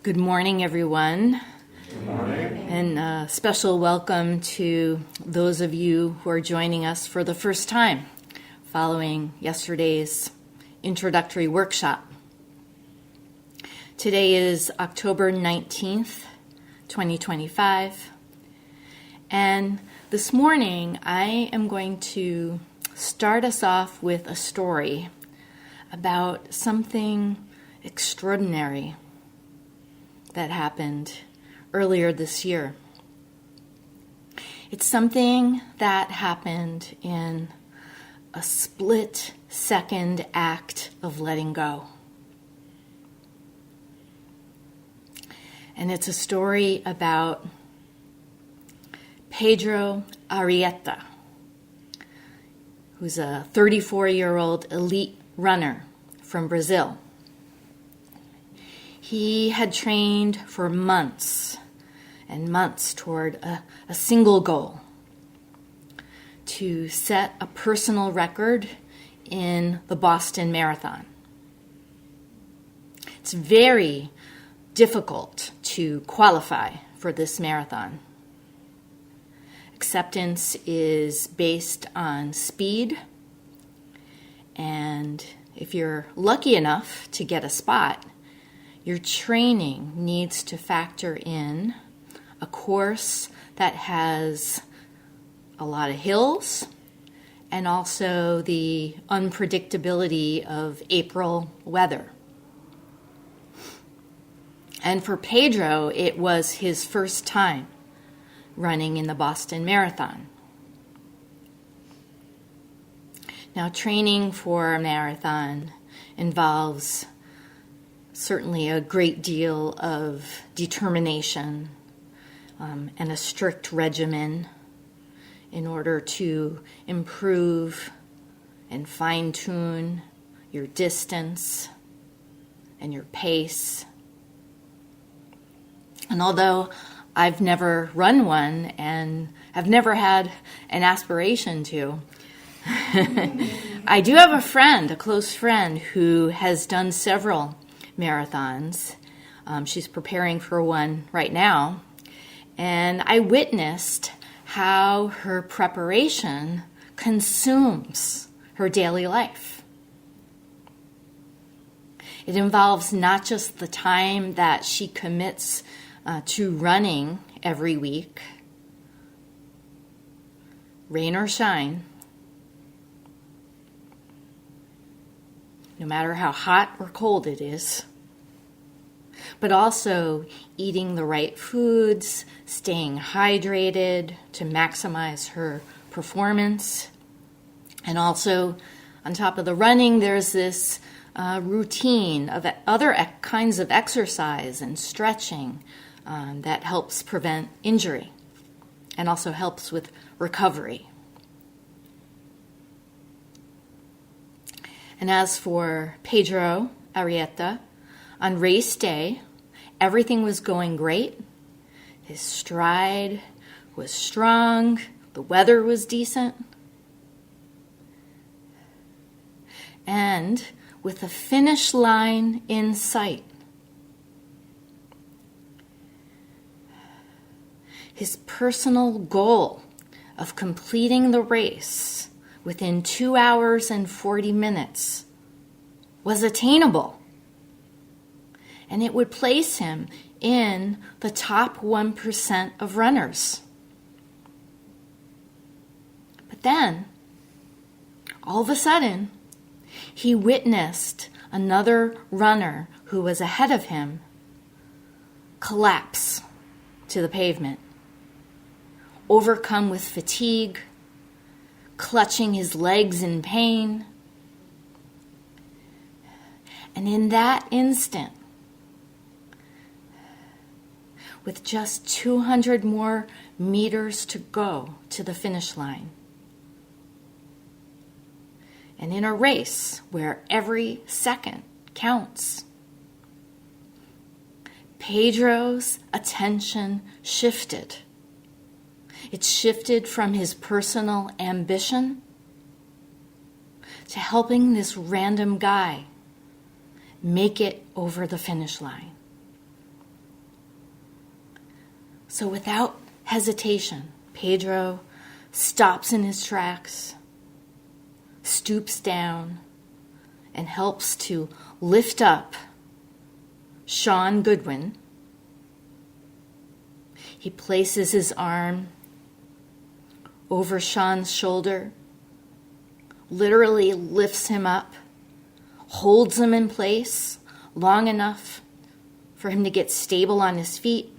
Good morning, everyone. Good morning. And a special welcome to those of you who are joining us for the first time following yesterday's introductory workshop. Today is October 19th, 2025. And this morning, I am going to start us off with a story about something extraordinary that happened earlier this year. It's something that happened in a split-second act of letting go. And it's a story about Pedro Arrieta, who's a 34-year-old elite runner from Brazil. He had trained for months and months toward a single goal: to set a personal record in the Boston Marathon. It's very difficult to qualify for this marathon. Acceptance is based on speed, and if you're lucky enough to get a spot, your training needs to factor in a course that has a lot of hills and also the unpredictability of April weather. And for Pedro, it was his first time running in the Boston Marathon. Now, training for a marathon involves certainly a great deal of determination and a strict regimen in order to improve and fine-tune your distance and your pace. And although I've never run one and have never had an aspiration to, I do have a close friend, who has done several marathons. She's preparing for one right now. And I witnessed how her preparation consumes her daily life. It involves not just the time that she commits to running every week, rain or shine, no matter how hot or cold it is, but also eating the right foods, staying hydrated to maximize her performance. And also, on top of the running, there's this routine of other kinds of exercise and stretching that helps prevent injury and also helps with recovery. And as for Pedro Arrieta, on race day, everything was going great. His stride was strong. The weather was decent. And with the finish line in sight, his personal goal of completing the race within 2 hours and 40 minutes was attainable. And it would place him in the top 1% of runners. But then, all of a sudden, he witnessed another runner who was ahead of him collapse to the pavement, overcome with fatigue, clutching his legs in pain. And in that instant, with just 200 more meters to go to the finish line, and in a race where every second counts, Pedro's attention shifted. It shifted from his personal ambition to helping this random guy make it over the finish line. So without hesitation, Pedro stops in his tracks, stoops down, and helps to lift up Sean Goodwin. He places his arm over Sean's shoulder, literally lifts him up, holds him in place long enough for him to get stable on his feet.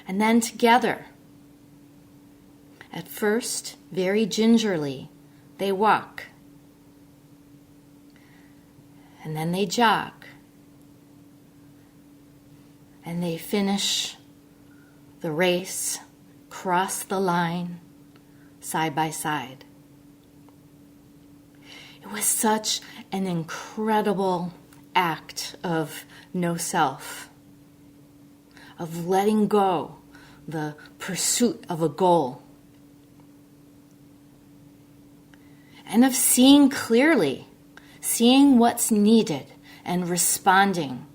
And then together, at first, very gingerly, they walk. And then they jog. And they finish the race, cross the line, side by side. It was such an incredible act of no self, of letting go the pursuit of a goal, and of seeing clearly, seeing what's needed and responding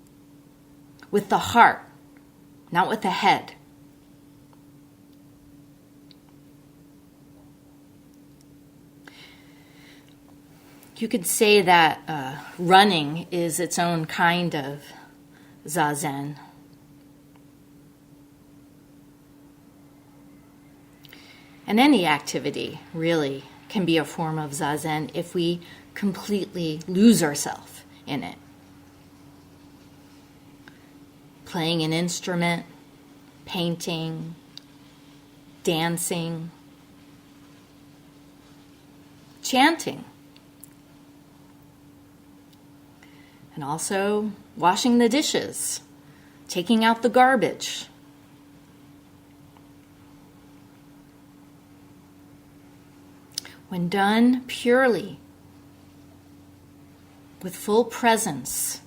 with the heart, not with the head. You could say that running is its own kind of zazen. And any activity, really, can be a form of zazen if we completely lose ourselves in it. Playing an instrument, painting, dancing, chanting, and also washing the dishes, taking out the garbage. When done purely, with full presence,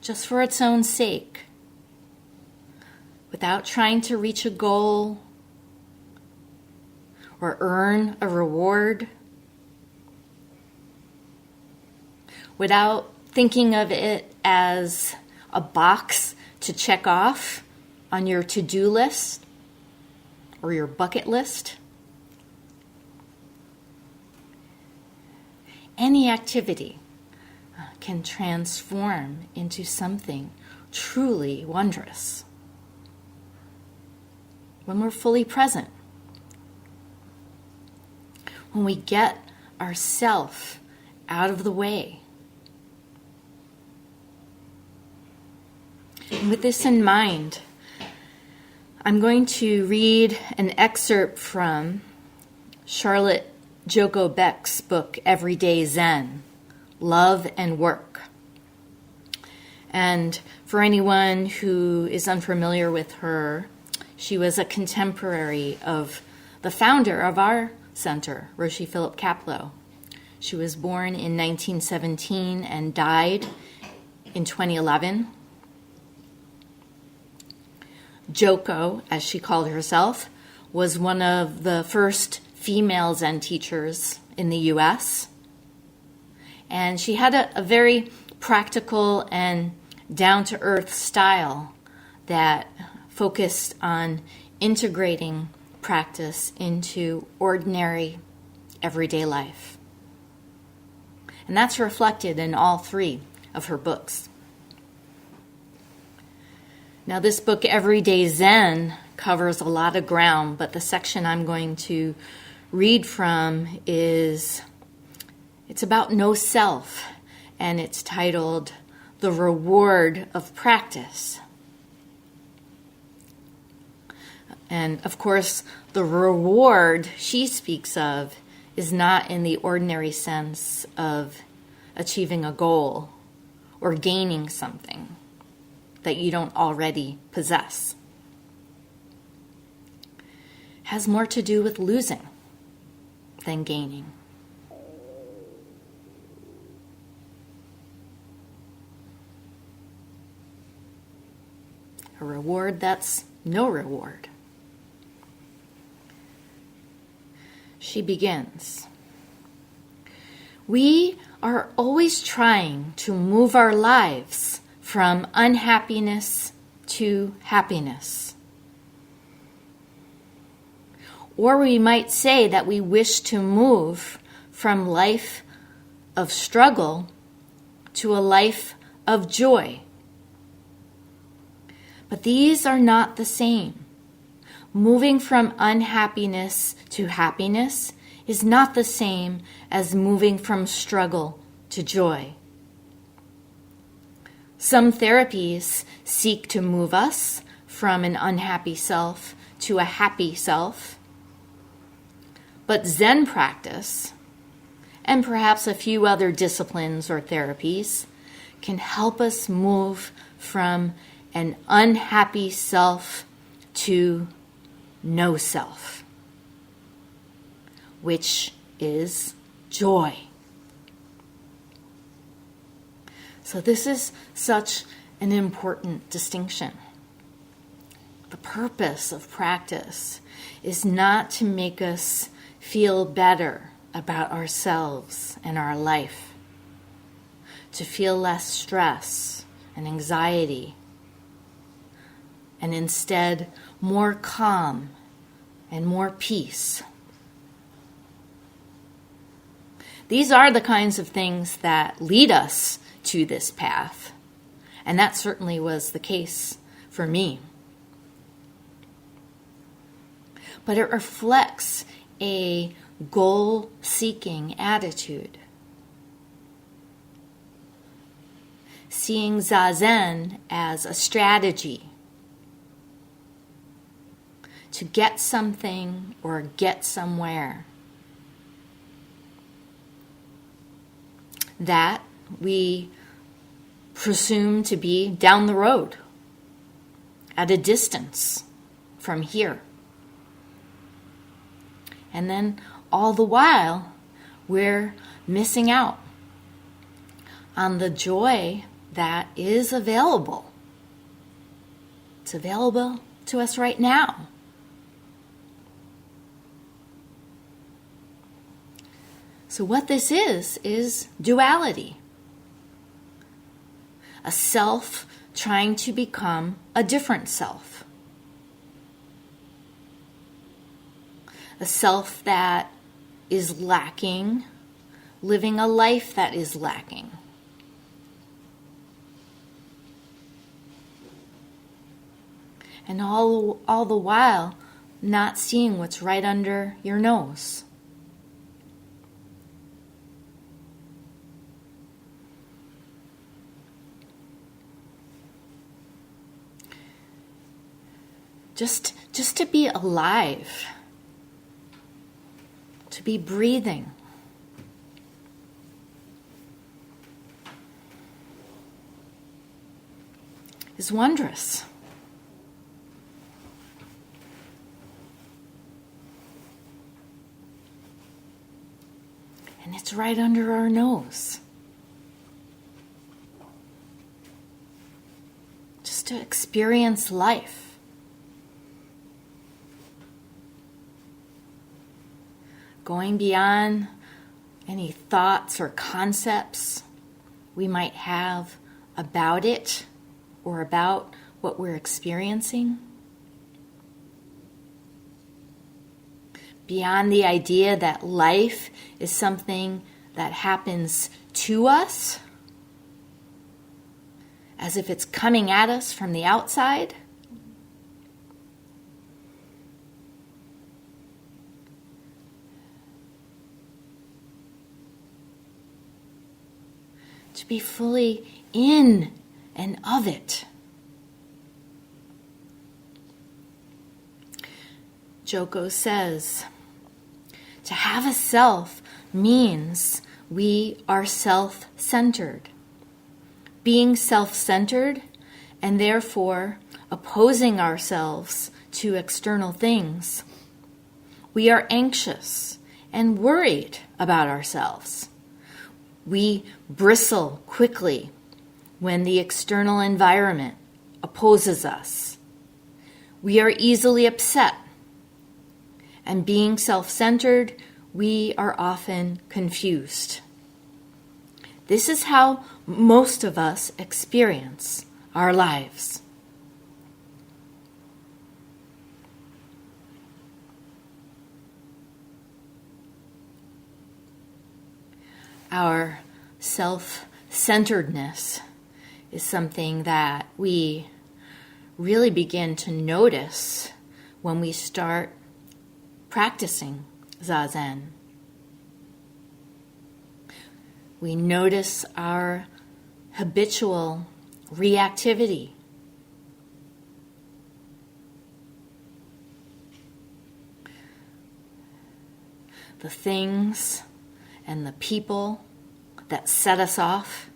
just for its own sake, without trying to reach a goal or earn a reward, without thinking of it as a box to check off on your to-do list or your bucket list. Any activity can transform into something truly wondrous when we're fully present, when we get ourself out of the way. And with this in mind, I'm going to read an excerpt from Charlotte Joko Beck's book, Everyday Zen, Love and Work. And for anyone who is unfamiliar with her, she was a contemporary of the founder of our center, Roshi Philip Kapleau. She was born in 1917 and died in 2011. Joko, as she called herself, was one of the first female Zen teachers in the U.S. And she had a very practical and down-to-earth style that focused on integrating practice into ordinary, everyday life. And that's reflected in all three of her books. Now, this book, Everyday Zen, covers a lot of ground, but the section I'm going to read from it's about no self, and it's titled The Reward of Practice. And of course, the reward she speaks of is not in the ordinary sense of achieving a goal or gaining something that you don't already possess. It has more to do with losing than gaining. A reward that's no reward. She begins. We are always trying to move our lives from unhappiness to happiness. Or we might say that we wish to move from life of struggle to a life of joy. But these are not the same. Moving from unhappiness to happiness is not the same as moving from struggle to joy. Some therapies seek to move us from an unhappy self to a happy self. But Zen practice, and perhaps a few other disciplines or therapies, can help us move from an unhappy self to no self, which is joy. So this is such an important distinction. The purpose of practice is not to make us feel better about ourselves and our life, to feel less stress and anxiety, and instead more calm and more peace. These are the kinds of things that lead us to this path, and that certainly was the case for me. But it reflects a goal-seeking attitude. Seeing Zazen as a strategy to get something or get somewhere that we presume to be down the road, at a distance from here. And then all the while, we're missing out on the joy that is available. It's available to us right now. So what this is duality. A self trying to become a different self. A self that is lacking, living a life that is lacking. And all the while, not seeing what's right under your nose. Just to be alive, to be breathing. Is wondrous. And it's right under our nose. Just to experience life. Going beyond any thoughts or concepts we might have about it or about what we're experiencing. Beyond the idea that life is something that happens to us, as if it's coming at us from the outside. To be fully in and of it. Joko says, to have a self means we are self-centered. Being self-centered and therefore opposing ourselves to external things, we are anxious and worried about ourselves. We bristle quickly when the external environment opposes us. We are easily upset. And being self-centered, we are often confused. This is how most of us experience our lives. Our self-centeredness is something that we really begin to notice when we start practicing Zazen. We notice our habitual reactivity. The things and the people that set us off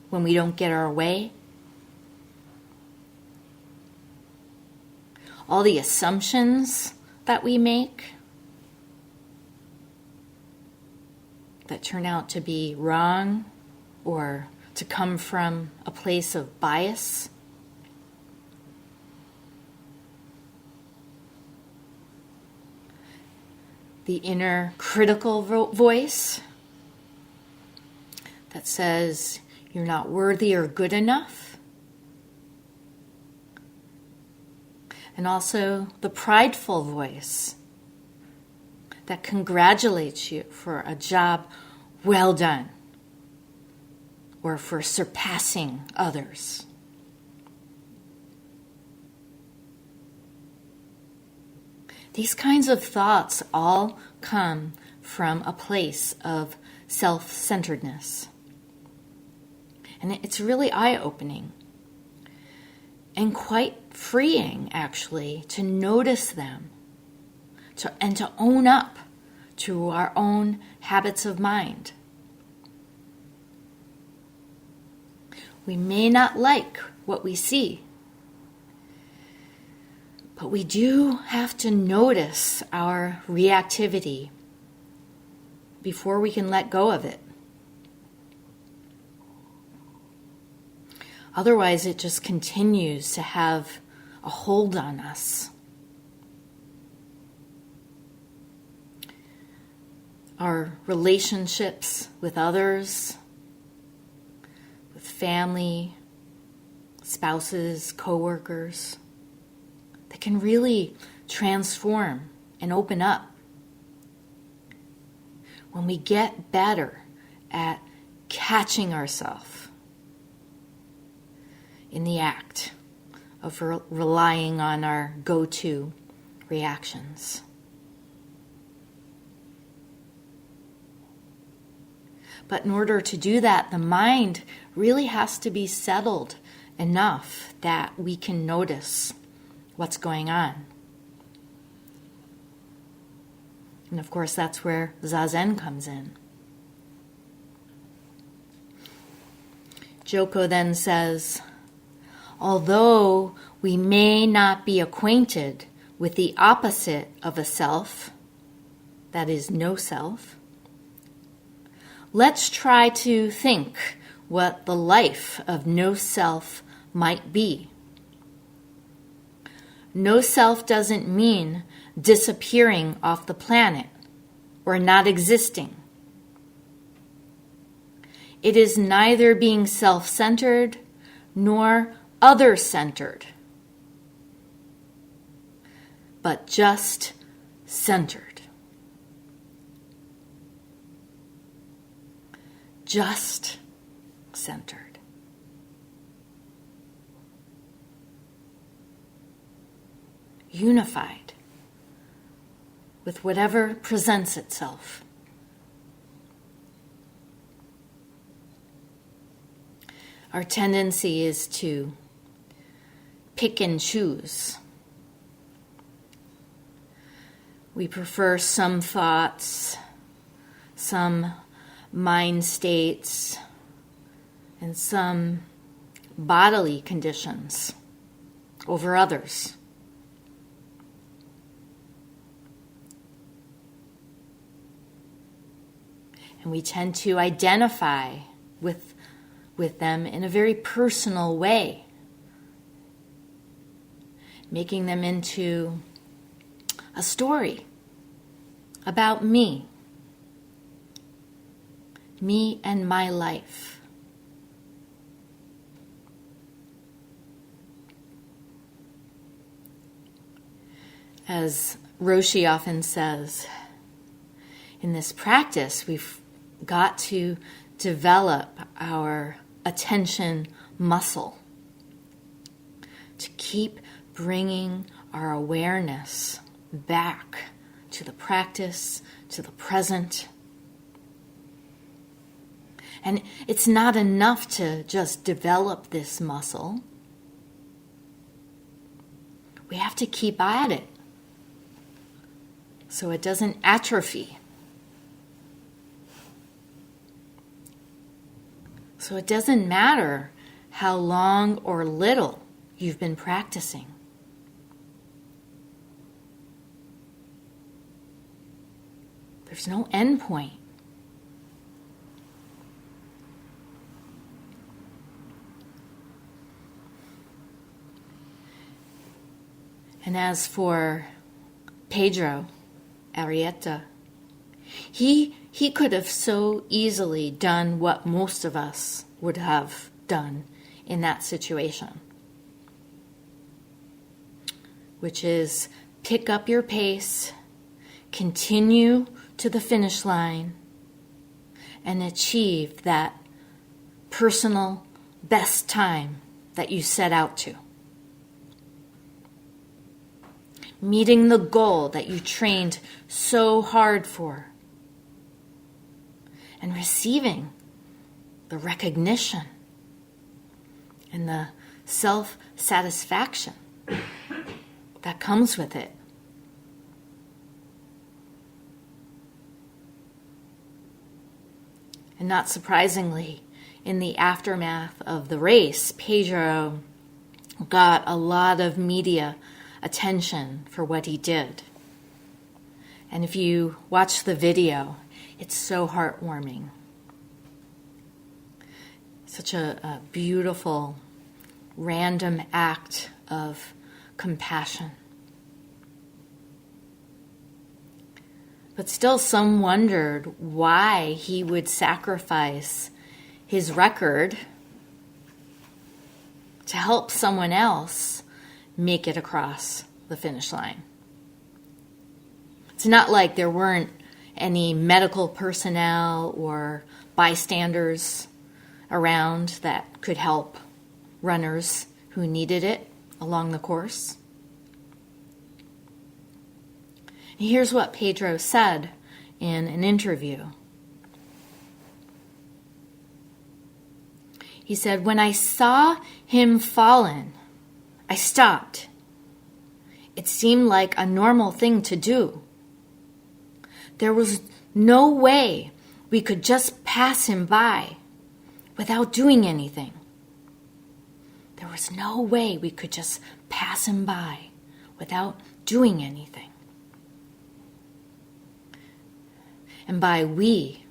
when we don't get our way. All the assumptions that we make that turn out to be wrong or to come from a place of bias. The inner critical voice that says you're not worthy or good enough. And also the prideful voice that congratulates you for a job well done or for surpassing others. These kinds of thoughts all come from a place of self-centeredness. And it's really eye-opening and quite freeing, actually, to notice them and to own up to our own habits of mind. We may not like what we see, but we do have to notice our reactivity before we can let go of it. Otherwise, it just continues to have a hold on us. Our relationships with others, with family, spouses, coworkers, they can really transform and open up when we get better at catching ourselves in the act of relying on our go-to reactions. But in order to do that, the mind really has to be settled enough that we can notice what's going on. And of course, that's where Zazen comes in. Joko then says, although we may not be acquainted with the opposite of a self, that is no self, let's try to think what the life of no self might be. No self doesn't mean disappearing off the planet or not existing. It is neither being self-centered nor other-centered, but just centered. Just centered. Unified with whatever presents itself. Our tendency is to pick and choose. We prefer some thoughts, some mind states, and some bodily conditions over others. And we tend to identify with them in a very personal way, making them into a story about me, me and my life. As Roshi often says, in this practice, we've got to develop our attention muscle to keep bringing our awareness back to the practice, to the present. And it's not enough to just develop this muscle. We have to keep at it so it doesn't atrophy. So it doesn't matter how long or little you've been practicing. There's no end point. And as for Pedro Arrieta, he could have so easily done what most of us would have done in that situation, which is pick up your pace, continue to the finish line, and achieve that personal best time that you set out to. Meeting the goal that you trained so hard for, and receiving the recognition and the self-satisfaction that comes with it. And not surprisingly, in the aftermath of the race, Pedro got a lot of media attention for what he did. And if you watch the video, it's so heartwarming. Such a beautiful, random act of compassion. But still, some wondered why he would sacrifice his record to help someone else make it across the finish line. It's not like there weren't any medical personnel or bystanders around that could help runners who needed it along the course. Here's what Pedro said in an interview. He said, "When I saw him fallen, I stopped. It seemed like a normal thing to do. There was no way we could just pass him by without doing anything. There was no way we could just pass him by without doing anything." And by we,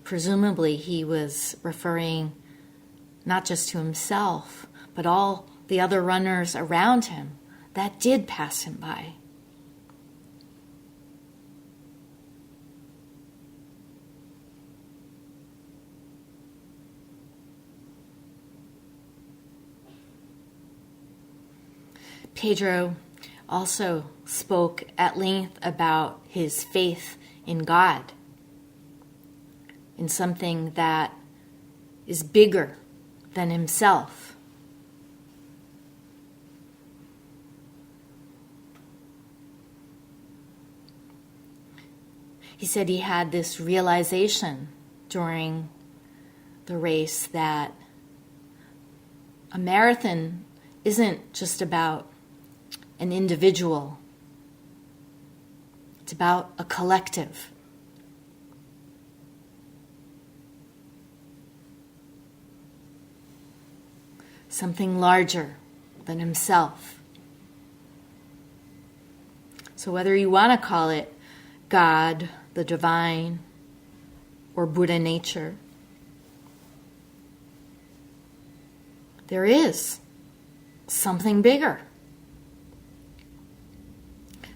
presumably he was referring not just to himself, but all the other runners around him that did pass him by. Pedro also spoke at length about his faith in God, in something that is bigger than himself. He said he had this realization during the race that a marathon isn't just about an individual. It's about a collective. Something larger than himself. So whether you want to call it God, the divine, or Buddha nature, there is something bigger.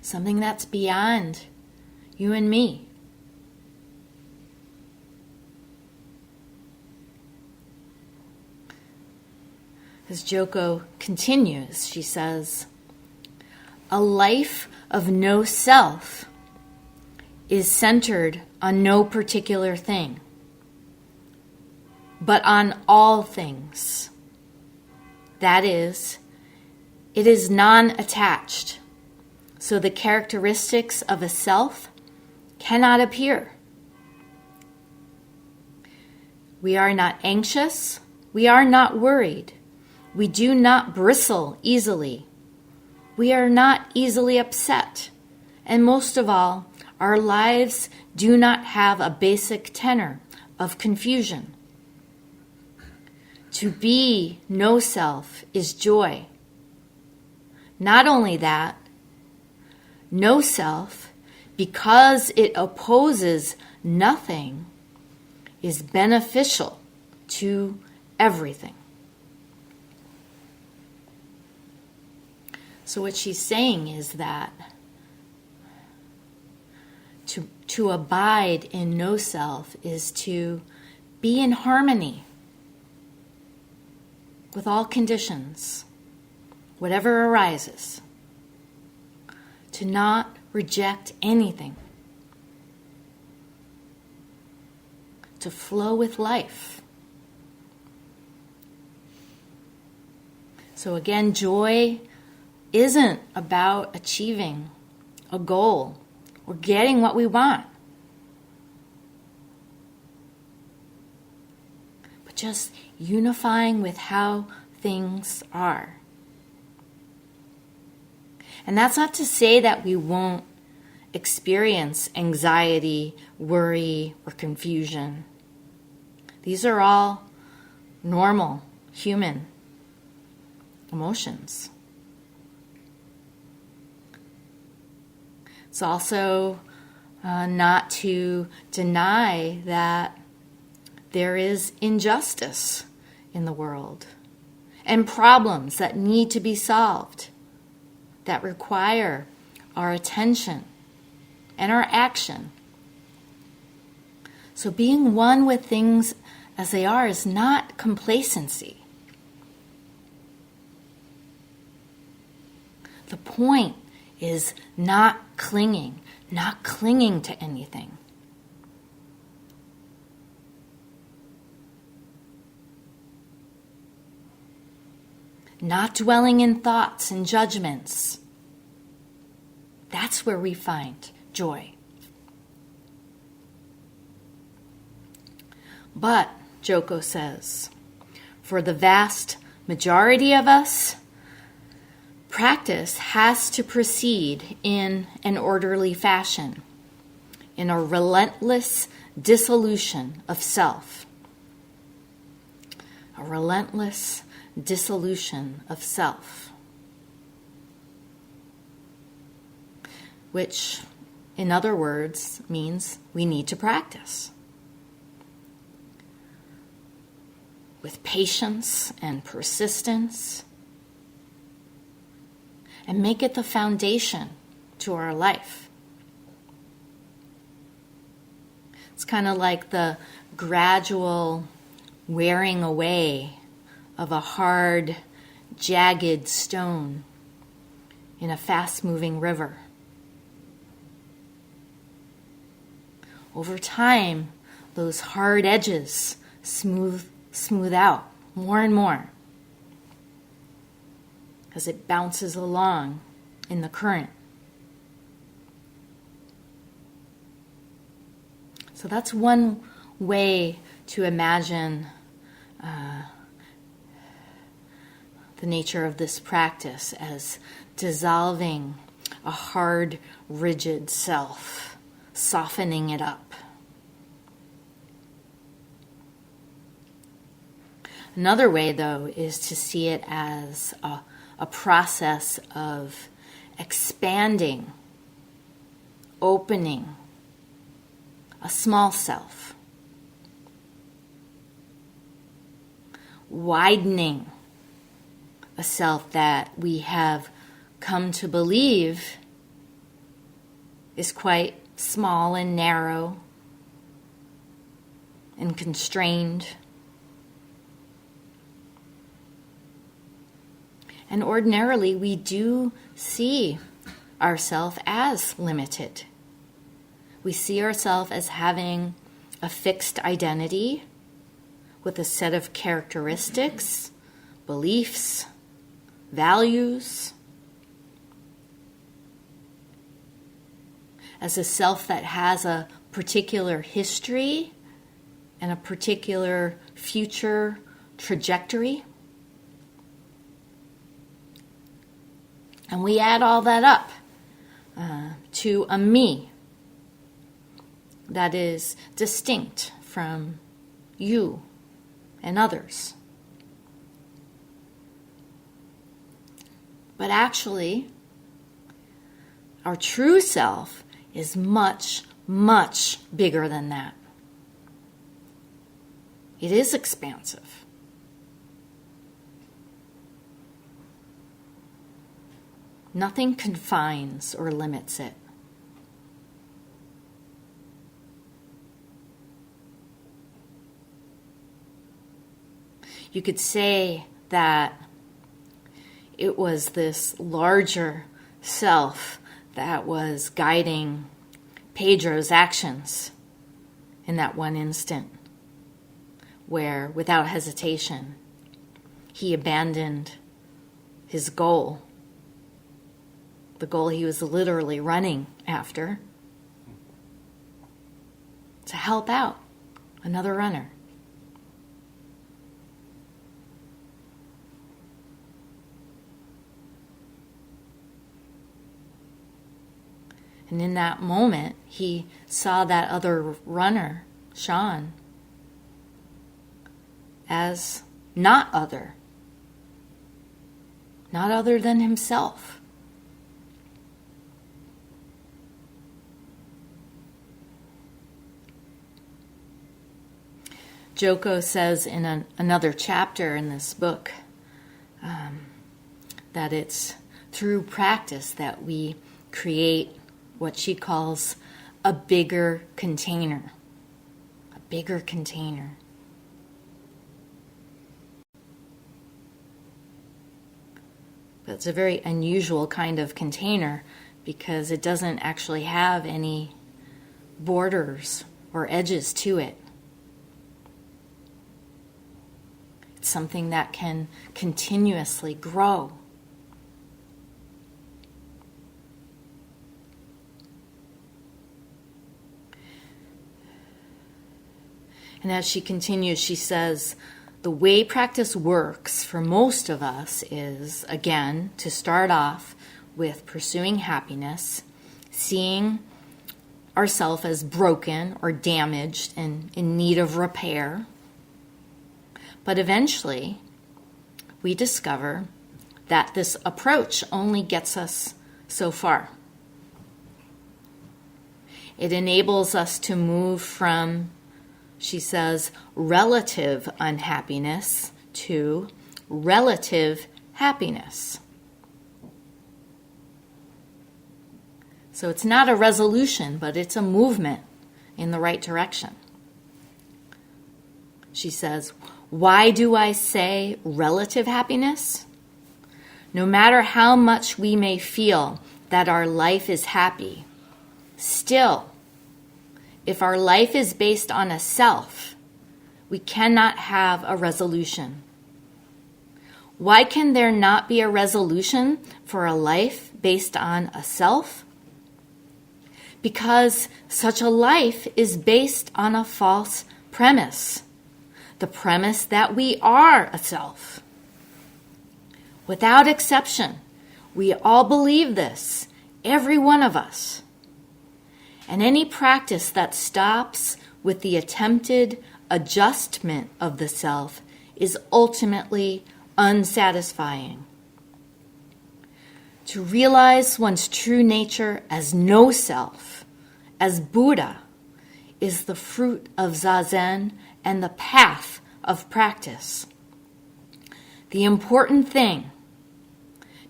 Something that's beyond you and me. As Joko continues, she says, a life of no self is centered on no particular thing, but on all things. That is, it is non-attached, so the characteristics of a self cannot appear. We are not anxious, we are not worried, we do not bristle easily, we are not easily upset, and most of all, our lives do not have a basic tenor of confusion. To be no self is joy. Not only that, no self, because it opposes nothing, is beneficial to everything. So what she's saying is that to abide in no self is to be in harmony with all conditions, whatever arises, to not reject anything, to flow with life. So again, joy isn't about achieving a goal or getting what we want, but just unifying with how things are. And that's not to say that we won't experience anxiety, worry, or confusion. These are all normal human emotions. It's also not to deny that there is injustice in the world and problems that need to be solved, that require our attention and our action. So being one with things as they are is not complacency. The point is not clinging to anything. Not dwelling in thoughts and judgments. That's where we find joy. But, Joko says, for the vast majority of us, practice has to proceed in an orderly fashion, in a relentless dissolution of self. A relentless dissolution of self, which, in other words, means we need to practice with patience and persistence, and make it the foundation to our life. It's kind of like the gradual wearing away of a hard, jagged stone in a fast-moving river. Over time, those hard edges smooth out more and more as it bounces along in the current. So that's one way to imagine the nature of this practice as dissolving a hard, rigid self, softening it up. Another way, though, is to see it as a process of expanding, opening a small self, widening a self that we have come to believe is quite small and narrow and constrained. And ordinarily, we do see ourselves as limited. We see ourselves as having a fixed identity with a set of characteristics, beliefs, values, as a self that has a particular history and a particular future trajectory. And we add all that up to a me that is distinct from you and others. But actually, our true self is much, much bigger than that. It is expansive. Nothing confines or limits it. You could say that it was this larger self that was guiding Pedro's actions in that one instant, where, without hesitation, he abandoned his goal, the goal he was literally running after, to help out another runner. And in that moment, he saw that other runner, Sean, as not other than himself. Joko says in another chapter in this book that it's through practice that we create what she calls a bigger container. A bigger container. But it's a very unusual kind of container because it doesn't actually have any borders or edges to it. It's something that can continuously grow. And as she continues, she says, the way practice works for most of us is, again, to start off with pursuing happiness, seeing ourselves as broken or damaged and in need of repair. But eventually, we discover that this approach only gets us so far. It enables us to move from, she says, relative unhappiness to relative happiness. So it's not a resolution, but it's a movement in the right direction. She says, why do I say relative happiness? No matter how much we may feel that our life is happy, still, if our life is based on a self, we cannot have a resolution. Why can there not be a resolution for a life based on a self? Because such a life is based on a false premise, the premise that we are a self. Without exception, we all believe this, every one of us. And any practice that stops with the attempted adjustment of the self is ultimately unsatisfying. To realize one's true nature as no self, as Buddha, is the fruit of Zazen and the path of practice. The important thing,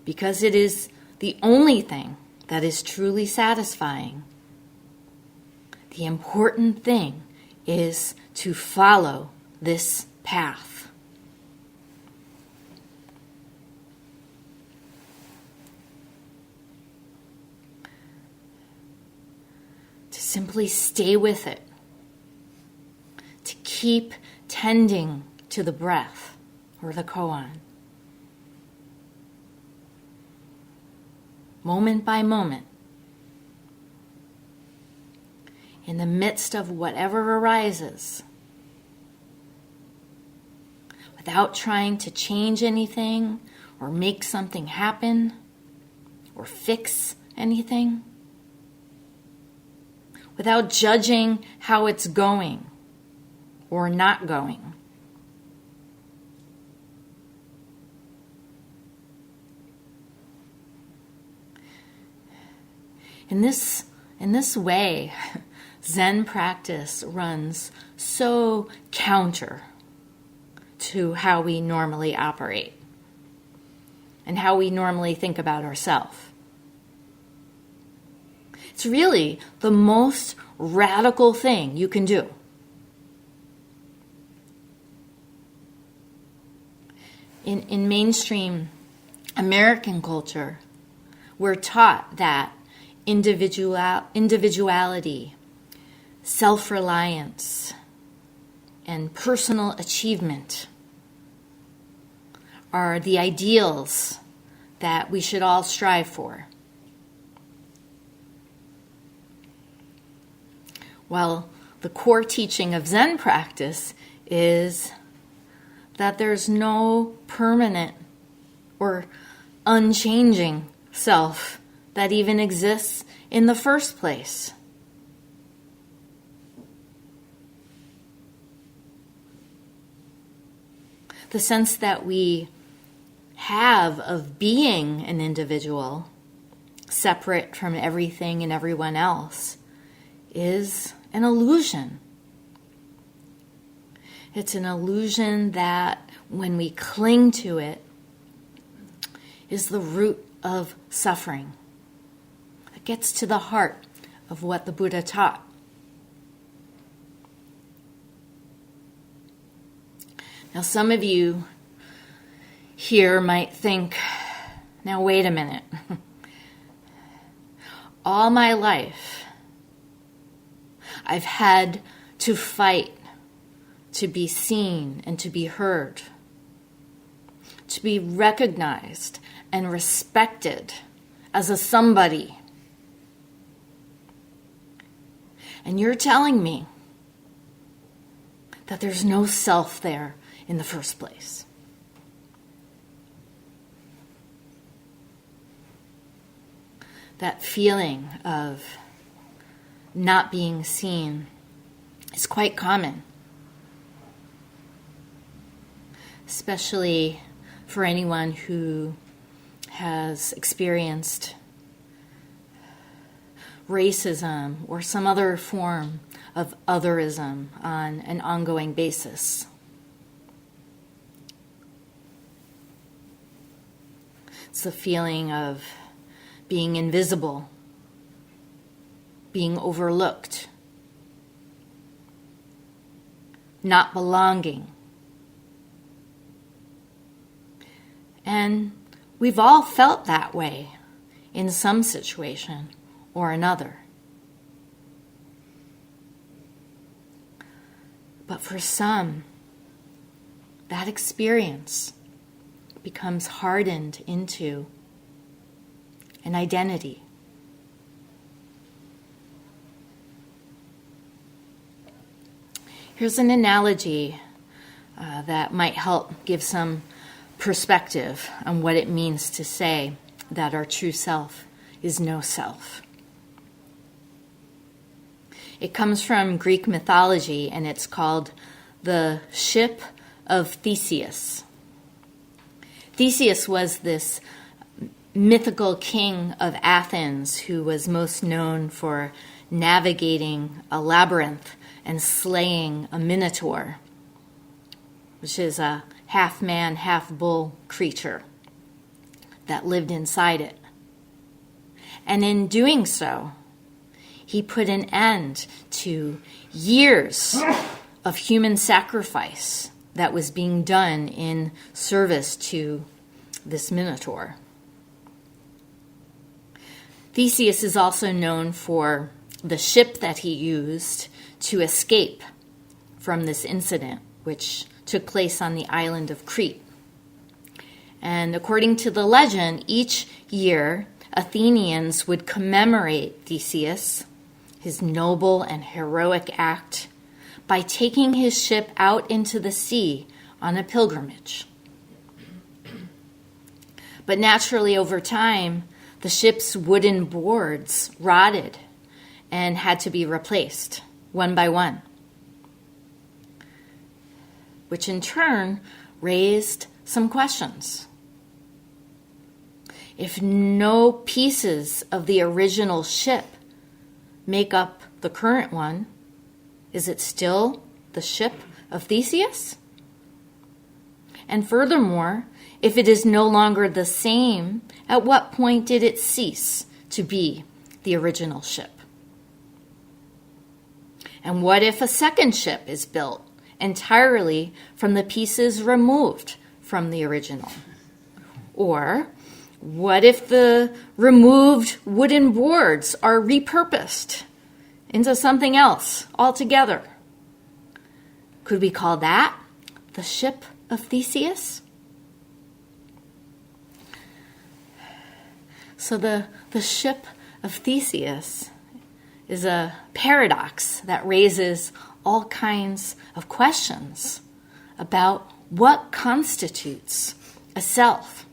because it is the only thing that is truly satisfying, the important thing is to follow this path. simply stay with it, to keep tending to the breath or the koan. Moment by moment, in the midst of whatever arises, without trying to change anything or make something happen or fix anything, without judging how it's going or not going. In this way, Zen practice runs so counter to how we normally operate and how we normally think about ourselves. It's really the most radical thing you can do. In mainstream American culture, we're taught that individuality, self-reliance, and personal achievement are the ideals that we should all strive for. Well, the core teaching of Zen practice is that there's no permanent or unchanging self that even exists in the first place. The sense that we have of being an individual, separate from everything and everyone else, is an illusion. It's an illusion that, when we cling to it, is the root of suffering. It gets to the heart of what the Buddha taught. Now, some of you here might think, now wait a minute. All my life, I've had to fight to be seen and to be heard, to be recognized and respected as a somebody. And you're telling me that there's no self there in the first place. That feeling of not being seen is quite common, especially for anyone who has experienced racism or some other form of otherism on an ongoing basis. It's the feeling of being invisible, being overlooked, not belonging. And we've all felt that way in some situation or another. But for some, that experience becomes hardened into an identity. Here's an analogy that might help give some perspective on what it means to say that our true self is no self. It comes from Greek mythology, and it's called the Ship of Theseus. Theseus was this mythical king of Athens who was most known for navigating a labyrinth and slaying a minotaur, which is a half-man, half-bull creature that lived inside it. And in doing so, he put an end to years of human sacrifice that was being done in service to this minotaur. Theseus is also known for the ship that he used to escape from this incident, which took place on the island of Crete. And according to the legend, each year Athenians would commemorate Theseus, his noble and heroic act, by taking his ship out into the sea on a pilgrimage. But naturally, over time, the ship's wooden boards rotted and had to be replaced one by one, which in turn raised some questions. If no pieces of the original ship make up the current one, is it still the ship of Theseus? And furthermore, if it is no longer the same, at what point did it cease to be the original ship? And what if a second ship is built entirely from the pieces removed from the original? Or what if the removed wooden boards are repurposed into something else altogether? Could we call that the ship of Theseus? So the ship of Theseus is a paradox that raises all kinds of questions about what constitutes a self.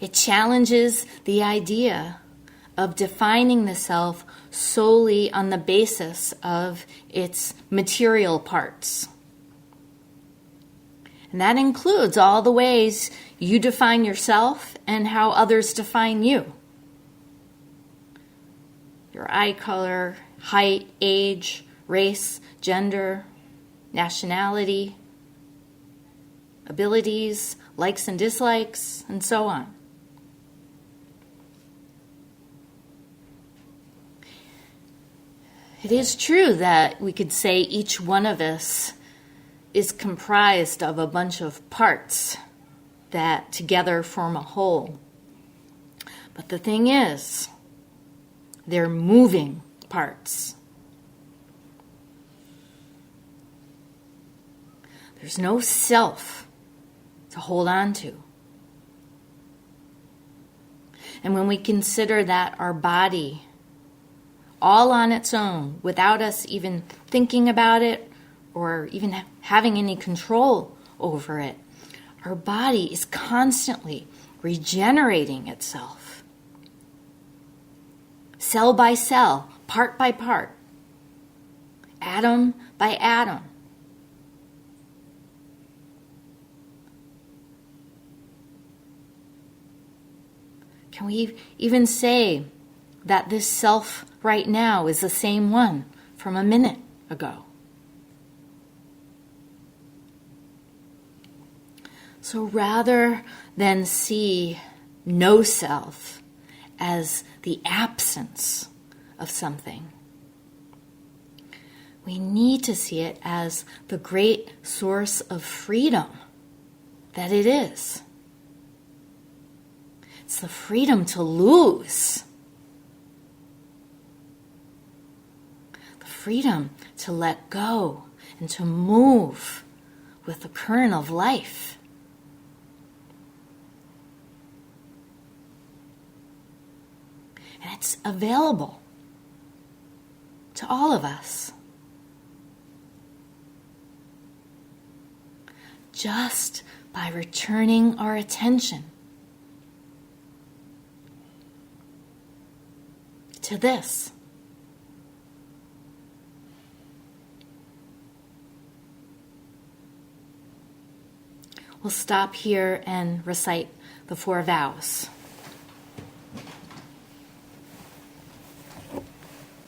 It challenges the idea of defining the self solely on the basis of its material parts. And that includes all the ways you define yourself and how others define you. Your eye color, height, age, race, gender, nationality, abilities, likes and dislikes, and so on. It is true that we could say each one of us is comprised of a bunch of parts that together form a whole. But the thing is, they're moving parts. There's no self to hold on to. And when we consider that our body, all on its own, without us even thinking about it or even having any control over it, our body is constantly regenerating itself. Cell by cell, part by part, atom by atom. Can we even say that this self right now is the same one from a minute ago? So rather than see no self as the absence of something, we need to see it as the great source of freedom that it is. It's the freedom to lose. The freedom to let go and to move with the current of life. And it's available to all of us. Just by returning our attention to this. We'll stop here and recite the 4 vows.